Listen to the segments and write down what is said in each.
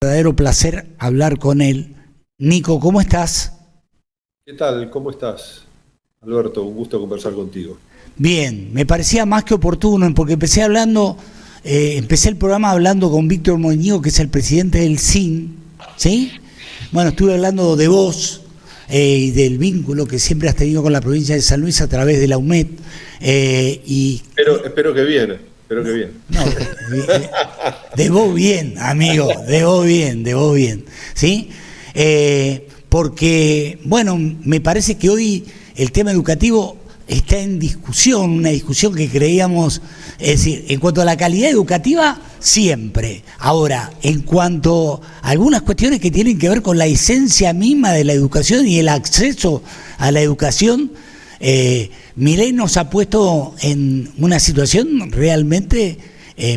Verdadero placer hablar con él. Nico, ¿cómo estás? ¿Qué tal? ¿Cómo estás, Alberto? Un gusto conversar contigo. Bien, me parecía más que oportuno porque empecé el programa hablando con Víctor Moñigo, que es el presidente del CIN, ¿sí? Bueno, estuve hablando de vos y del vínculo que siempre has tenido con la provincia de San Luis a través de la UMED. Espero que bien, espero que bien. No, de vos bien, amigo, de vos bien, ¿sí? Porque, bueno, me parece que hoy el tema educativo está en discusión, una discusión que creíamos, es decir, en cuanto a la calidad educativa, siempre. Ahora, en cuanto a algunas cuestiones que tienen que ver con la esencia misma de la educación y el acceso a la educación, Milei nos ha puesto en una situación realmente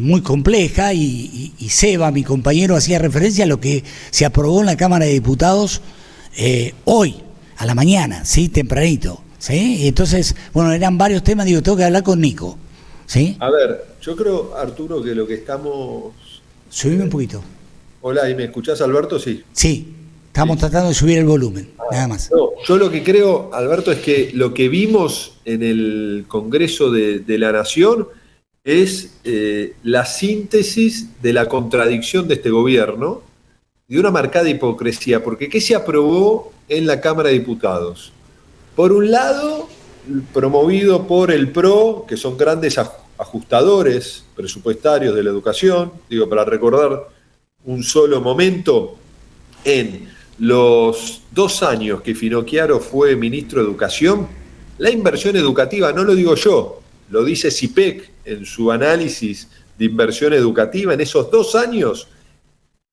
muy compleja y Seba, mi compañero, hacía referencia a lo que se aprobó en la Cámara de Diputados hoy, a la mañana, ¿sí? Tempranito, ¿sí? Y entonces, bueno, eran varios temas, digo, tengo que hablar con Nico, ¿sí? A ver, yo creo, Arturo, que lo que estamos... Subime un poquito. Hola, ¿y me escuchás, Alberto? Sí. Sí, estamos Sí. tratando de subir el volumen, nada más. No, yo lo que creo, Alberto, es que lo que vimos en el Congreso de la Nación es la síntesis de la contradicción de este gobierno, de una marcada hipocresía, porque ¿qué se aprobó en la Cámara de Diputados? Por un lado, promovido por el PRO, que son grandes ajustadores presupuestarios de la educación, digo, para recordar un solo momento, en los 2 años que Finocchiaro fue ministro de Educación, la inversión educativa, no lo digo yo, lo dice CIPEC en su análisis de inversión educativa, en esos 2 años,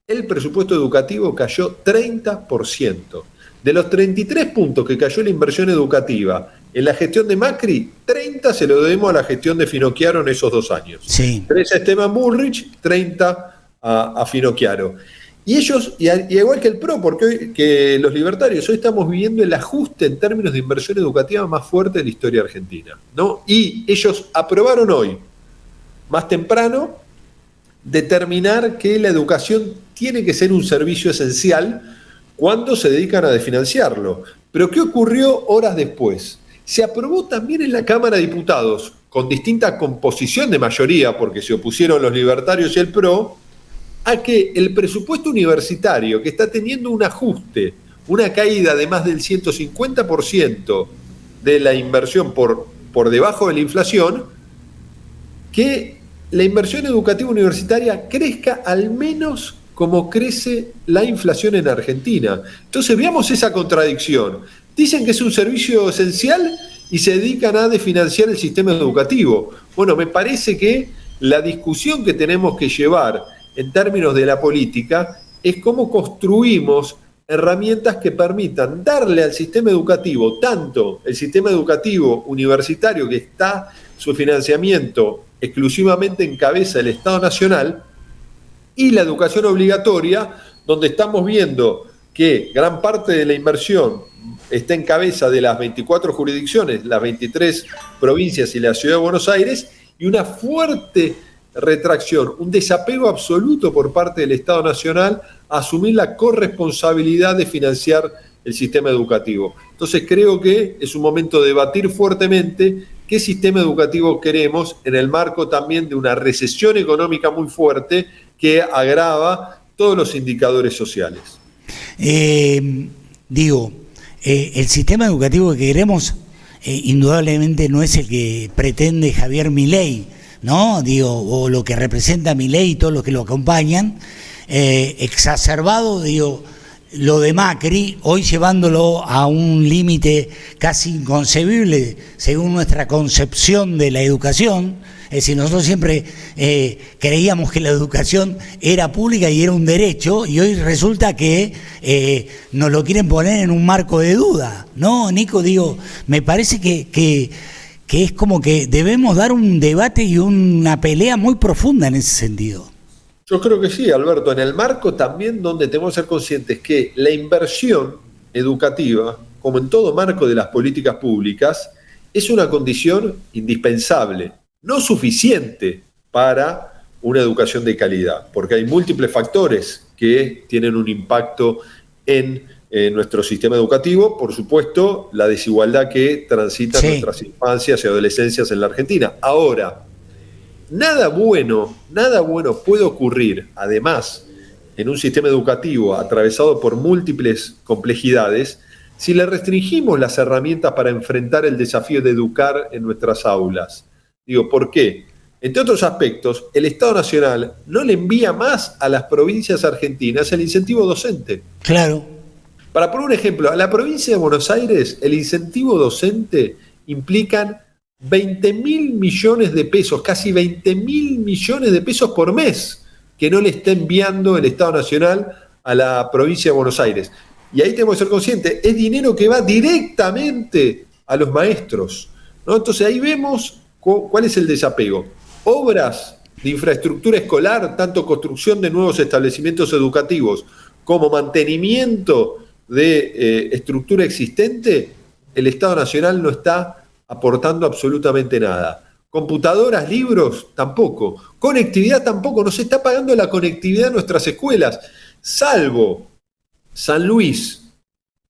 el presupuesto educativo cayó 30%. De los 33 puntos que cayó la inversión educativa en la gestión de Macri, 30 se lo debemos a la gestión de Finocchiaro en esos 2 años. Sí. 3 a Esteban Bullrich, 30 a Finocchiaro. Y ellos, y igual que el PRO, porque hoy, que los libertarios, hoy estamos viviendo el ajuste en términos de inversión educativa más fuerte de la historia argentina, ¿no? Y ellos aprobaron hoy, más temprano, determinar que la educación tiene que ser un servicio esencial cuando se dedican a desfinanciarlo. Pero ¿qué ocurrió horas después? Se aprobó también en la Cámara de Diputados, con distinta composición de mayoría, porque se opusieron los libertarios y el PRO, a que el presupuesto universitario, que está teniendo un ajuste, una caída de más del 150% de la inversión por debajo de la inflación, que la inversión educativa universitaria crezca al menos como crece la inflación en Argentina. Entonces veamos esa contradicción. Dicen que es un servicio esencial y se dedican a desfinanciar el sistema educativo. Bueno, me parece que la discusión que tenemos que llevar en términos de la política es cómo construimos herramientas que permitan darle al sistema educativo, tanto el sistema educativo universitario, que está su financiamiento exclusivamente en cabeza del Estado Nacional, y la educación obligatoria, donde estamos viendo que gran parte de la inversión está en cabeza de las 24 jurisdicciones, las 23 provincias y la Ciudad de Buenos Aires, y una fuerte retracción, un desapego absoluto por parte del Estado Nacional a asumir la corresponsabilidad de financiar el sistema educativo. Entonces creo que es un momento de debatir fuertemente qué sistema educativo queremos en el marco también de una recesión económica muy fuerte que agrava todos los indicadores sociales. El sistema educativo que queremos indudablemente no es el que pretende Javier Milei, ¿no? O lo que representa Milei y todos los que lo acompañan, exacerbado, lo de Macri, hoy llevándolo a un límite casi inconcebible según nuestra concepción de la educación. Es decir, nosotros siempre creíamos que la educación era pública y era un derecho, y hoy resulta que nos lo quieren poner en un marco de duda, ¿no, Nico? Me parece que es como que debemos dar un debate y una pelea muy profunda en ese sentido. Yo creo que sí, Alberto, en el marco también donde tenemos que ser conscientes que la inversión educativa, como en todo marco de las políticas públicas, es una condición indispensable, no suficiente para una educación de calidad, porque hay múltiples factores que tienen un impacto en nuestro sistema educativo. Por supuesto, la desigualdad que transita nuestras infancias y adolescencias en la Argentina. Ahora, nada bueno puede ocurrir, además, en un sistema educativo atravesado por múltiples complejidades, si le restringimos las herramientas para enfrentar el desafío de educar en nuestras aulas. Digo, ¿por qué? Entre otros aspectos, el Estado Nacional no le envía más a las provincias argentinas el incentivo docente. Claro. Para poner un ejemplo, a la provincia de Buenos Aires el incentivo docente implican 20.000 millones de pesos, casi 20.000 millones de pesos por mes que no le está enviando el Estado Nacional a la provincia de Buenos Aires. Y ahí tenemos que ser conscientes, es dinero que va directamente a los maestros, ¿no? Entonces ahí vemos cuál es el desapego. Obras de infraestructura escolar, tanto construcción de nuevos establecimientos educativos como mantenimiento de estructura existente, el Estado Nacional no está aportando absolutamente nada. Computadoras, libros, tampoco. Conectividad tampoco. No se está pagando la conectividad en nuestras escuelas, salvo San Luis,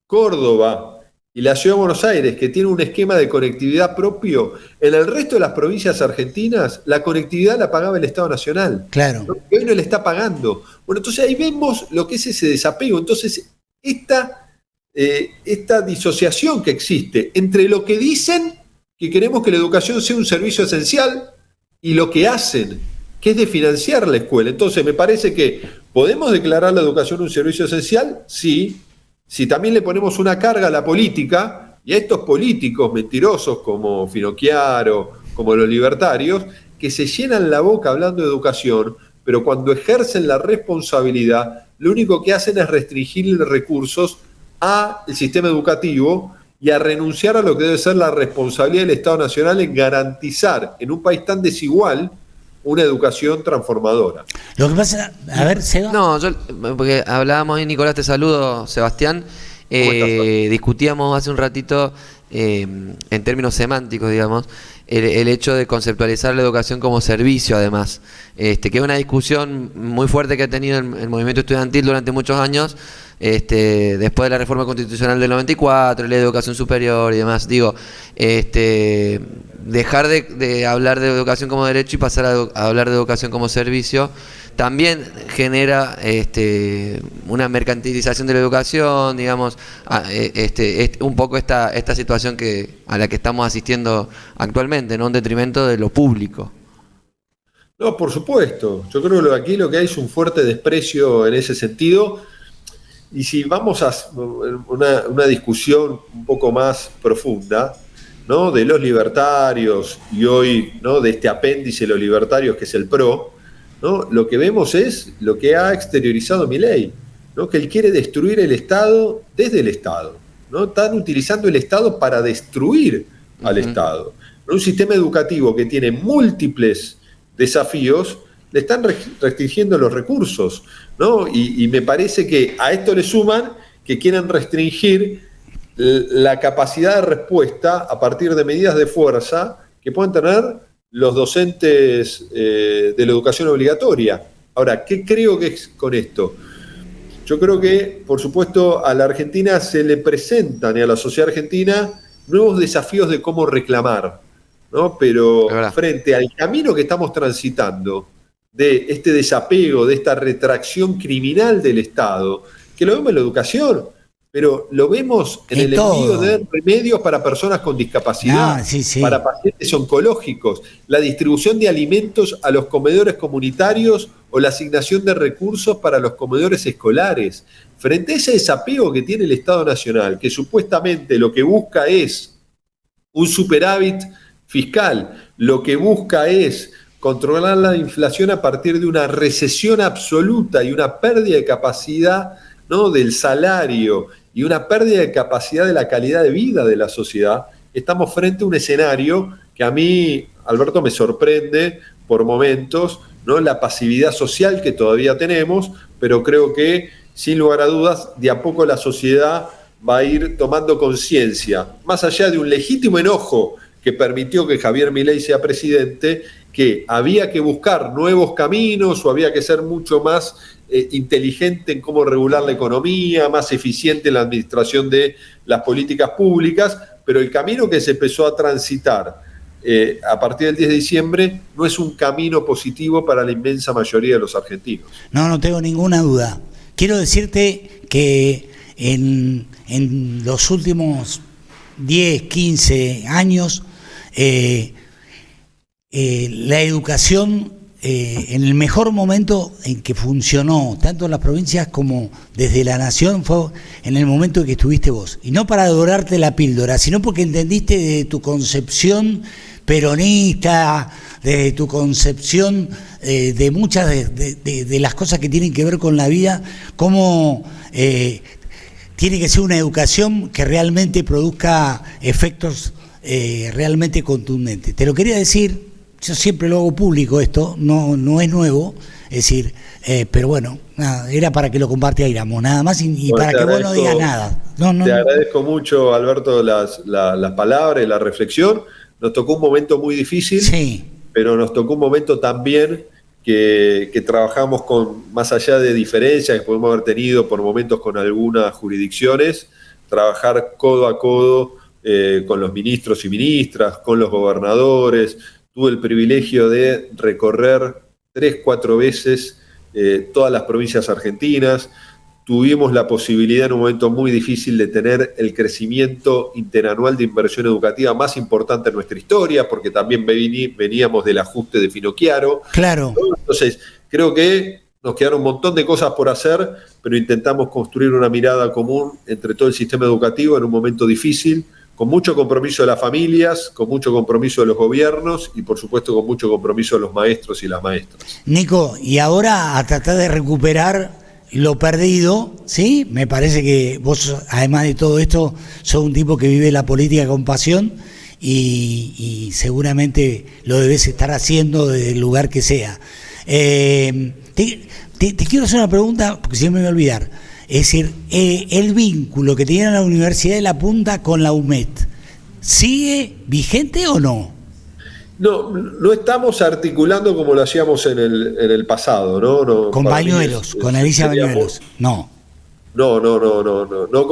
Córdoba y la Ciudad de Buenos Aires, que tiene un esquema de conectividad propio. En el resto de las provincias argentinas, la conectividad la pagaba el Estado Nacional. Claro. Y hoy no le está pagando. Bueno, entonces ahí vemos lo que es ese desapego. Entonces, esta disociación que existe entre lo que dicen, que queremos que la educación sea un servicio esencial, y lo que hacen, que es de financiar la escuela. Entonces, me parece que podemos declarar la educación un servicio esencial, sí, si también le ponemos una carga a la política y a estos políticos mentirosos como Finocchiaro, como los libertarios, que se llenan la boca hablando de educación, pero cuando ejercen la responsabilidad, lo único que hacen es restringir recursos al sistema educativo y a renunciar a lo que debe ser la responsabilidad del Estado Nacional en garantizar en un país tan desigual una educación transformadora. Lo que pasa, a ver, Seba. No, porque hablábamos ahí, Nicolás, te saludo, Sebastián. Discutíamos hace un ratito, en términos semánticos, digamos, el hecho de conceptualizar la educación como servicio, además. Que es una discusión muy fuerte que ha tenido el movimiento estudiantil durante muchos años, después de la reforma constitucional del 94, ley de educación superior y demás. Digo, dejar de hablar de educación como derecho y pasar a hablar de educación como servicio también genera una mercantilización de la educación, digamos, un poco esta situación a la que estamos asistiendo actualmente, ¿no? En detrimento de lo público. No, por supuesto. Yo creo que aquí lo que hay es un fuerte desprecio en ese sentido. Y si vamos a una discusión un poco más profunda, ¿no? De los libertarios y hoy, ¿no? De este apéndice de los libertarios que es el PRO, ¿no? Lo que vemos es lo que ha exteriorizado Milei, ¿no? Que él quiere destruir el Estado desde el Estado, ¿no? Están utilizando el Estado para destruir al Estado. Un sistema educativo que tiene múltiples desafíos, le están restringiendo los recursos, ¿no? Y me parece que a esto le suman que quieren restringir la capacidad de respuesta a partir de medidas de fuerza que puedan tener los docentes de la educación obligatoria. Ahora, ¿qué creo que es con esto? Yo creo que, por supuesto, a la Argentina se le presentan y a la sociedad argentina nuevos desafíos de cómo reclamar, ¿no? Pero frente al camino que estamos transitando, de este desapego, de esta retracción criminal del Estado, que lo vemos en la educación, pero lo vemos en el envío de remedios para personas con discapacidad, para pacientes oncológicos, la distribución de alimentos a los comedores comunitarios o la asignación de recursos para los comedores escolares. Frente a ese desapego que tiene el Estado Nacional, que supuestamente lo que busca es un superávit fiscal, lo que busca es controlar la inflación a partir de una recesión absoluta y una pérdida de capacidad, ¿no? Del salario y una pérdida de capacidad de la calidad de vida de la sociedad, estamos frente a un escenario que a mí, Alberto, me sorprende por momentos, ¿no? La pasividad social que todavía tenemos, pero creo que, sin lugar a dudas, de a poco la sociedad va a ir tomando conciencia, más allá de un legítimo enojo que permitió que Javier Milei sea presidente, que había que buscar nuevos caminos o había que ser mucho más inteligente en cómo regular la economía, más eficiente en la administración de las políticas públicas, pero el camino que se empezó a transitar a partir del 10 de diciembre no es un camino positivo para la inmensa mayoría de los argentinos. No tengo ninguna duda. Quiero decirte que en los últimos 10, 15 años, la educación, en el mejor momento en que funcionó, tanto en las provincias como desde la nación, fue en el momento en que estuviste vos. Y no para dorarte la píldora, sino porque entendiste desde tu concepción peronista, desde tu concepción de muchas de las cosas que tienen que ver con la vida, cómo tiene que ser una educación que realmente produzca efectos realmente contundentes. Te lo quería decir, yo siempre lo hago público esto, no es nuevo, es decir, pero bueno, nada, era para que lo compartiéramos, nada más, y para que vos no digas nada. Te agradezco mucho, Alberto, las palabras y la reflexión. Nos tocó un momento muy difícil, sí, pero nos tocó un momento también que trabajamos con, más allá de diferencias que podemos haber tenido por momentos con algunas jurisdicciones, trabajar codo a codo con los ministros y ministras, con los gobernadores. Tuve el privilegio de recorrer 3-4 veces todas las provincias argentinas. Tuvimos la posibilidad en un momento muy difícil de tener el crecimiento interanual de inversión educativa más importante en nuestra historia, porque también veníamos del ajuste de Finocchiaro. Claro. Entonces, creo que nos quedaron un montón de cosas por hacer, pero intentamos construir una mirada común entre todo el sistema educativo en un momento difícil, con mucho compromiso de las familias, con mucho compromiso de los gobiernos y, por supuesto, con mucho compromiso de los maestros y las maestras. Nico, y ahora a tratar de recuperar lo perdido, ¿sí? Me parece que vos, además de todo esto, sos un tipo que vive la política con pasión y seguramente lo debes estar haciendo desde el lugar que sea. Te quiero hacer una pregunta, porque siempre me voy a olvidar. Es decir, el vínculo que tenía la Universidad de La Punta con la UMED, ¿sigue vigente o no? No estamos articulando como lo hacíamos en el pasado, ¿no? Con Bañuelos, con Alicia Bañuelos, no. No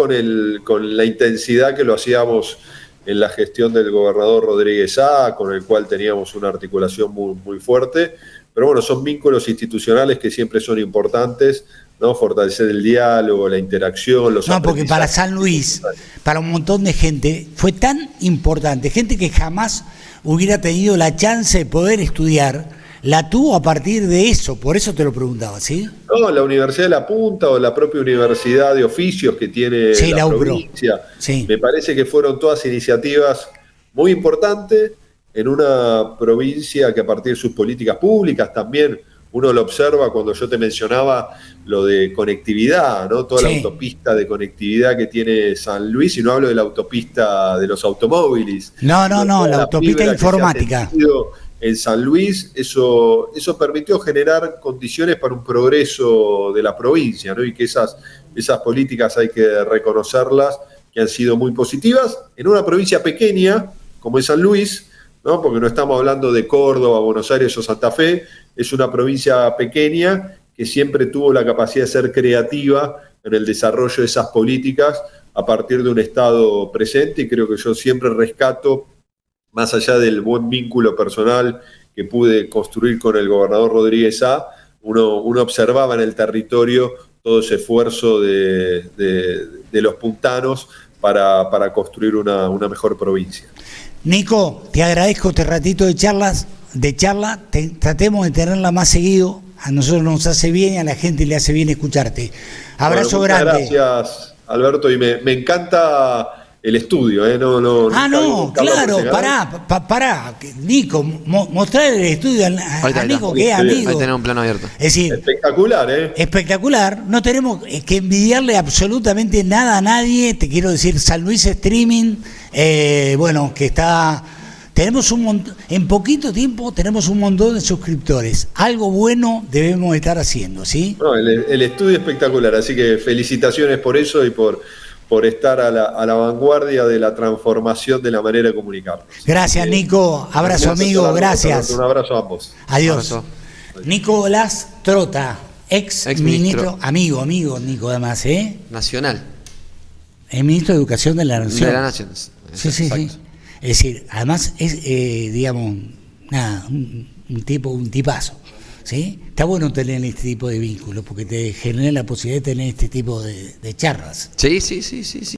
con la intensidad que lo hacíamos en la gestión del gobernador Rodríguez A, con el cual teníamos una articulación muy, muy fuerte. Pero bueno, son vínculos institucionales que siempre son importantes, ¿no? Fortalecer el diálogo, la interacción, los aprendizajes. No, porque para San Luis, para un montón de gente, fue tan importante, gente que jamás hubiera tenido la chance de poder estudiar, la tuvo a partir de eso, por eso te lo preguntaba, ¿sí? No, la Universidad de La Punta o la propia Universidad de Oficios que tiene la provincia, sí. Me parece que fueron todas iniciativas muy importantes en una provincia que a partir de sus políticas públicas también uno lo observa cuando yo te mencionaba lo de conectividad, ¿no? Toda la autopista de conectividad que tiene San Luis, y no hablo de la autopista de los automóviles. No, la autopista informática. En San Luis, eso permitió generar condiciones para un progreso de la provincia, ¿no? Y que esas políticas hay que reconocerlas, que han sido muy positivas en una provincia pequeña como es San Luis, ¿no? Porque no estamos hablando de Córdoba, Buenos Aires o Santa Fe, es una provincia pequeña que siempre tuvo la capacidad de ser creativa en el desarrollo de esas políticas a partir de un Estado presente, y creo que yo siempre rescato, más allá del buen vínculo personal que pude construir con el gobernador Rodríguez A, uno observaba en el territorio todo ese esfuerzo de los puntanos para construir una mejor provincia. Nico, te agradezco este ratito de charla, tratemos de tenerla más seguido, a nosotros nos hace bien y a la gente le hace bien escucharte. Abrazo grande. Gracias, Alberto, y me encanta el estudio, claro, pará, Nico, mostrar el estudio a Nico, que es amigo. Ahí tenemos un plano abierto. Es decir, espectacular, espectacular, no tenemos que envidiarle absolutamente nada a nadie, te quiero decir, San Luis Streaming, que está, tenemos un montón, en poquito tiempo tenemos un montón de suscriptores, algo bueno debemos estar haciendo, ¿sí? No, el estudio espectacular, así que felicitaciones por eso y por por estar a la vanguardia de la transformación de la manera de comunicarnos. Gracias, Nico. Abrazo, amigo. Gracias. Un abrazo a ambos. Adiós. Abrazo. Nicolás Trota, ex ministro, amigo, Nico, además, Nacional. el ministro de Educación de la Nación. De la Nación. Sí. Es decir, además es, digamos, nada, un tipazo. ¿Sí? Está bueno tener este tipo de vínculos porque te genera la posibilidad de tener este tipo de charlas. Sí.